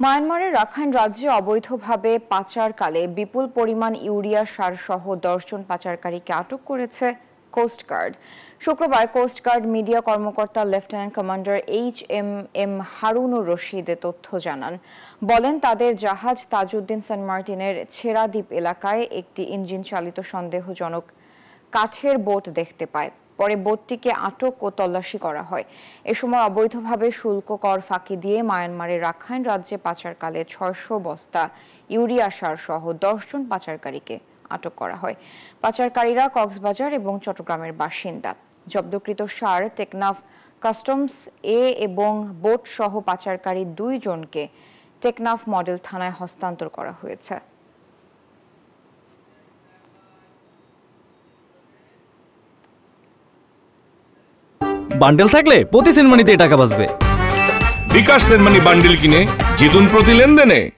মায়ানমারের রাখাইন রাজ্যে অবৈধভাবে পাচারকালে বিপুল পরিমাণ ইউরিয়া সার সহ 10 জন পাচারকারীকে আটক করেছে কোস্টগার্ড। শুক্রবার কোস্টগার্ড মিডিয়া কর্মকর্তা lieutenant commander HMM Harunur Rashid তথ্য জানান। বলেন, তাদের জাহাজ তাজউদ্দিন সেন্ট মার্টিনের ছেড়াদ্বীপ এলাকায় একটি ইঞ্জিন চালিত সন্দেহজনক কাঠের বোট দেখতে পায়। পরে বোটটিকে আটক ও তল্লাশি করা হয়। এ সময় অবৈধভাবে শুল্ক কর ফাঁকি দিয়ে মায়ানমারের রাখাইন রাজ্যে পাচারকালে 600 বস্তা ইউরিয়া সার সহ 10 জন পাচারকারীকে আটক করা হয়। পাচারকারীরা কক্সবাজার এবং চট্টগ্রামের বাসিন্দা। জব্দকৃত সার টেকনাফ কাস্টমস এবং বোট সহ পাচারকারী 2 জনকে টেকনাফ মডেল থানায় হস্তান্তর করা হয়েছে। বান্ডেল থাকলে প্রতি সেনমানিতে টাকা বাঁচবে। বিকাশ সেনমানি বান্ডেল কিনে জিতুন প্রতি লেনদেনে।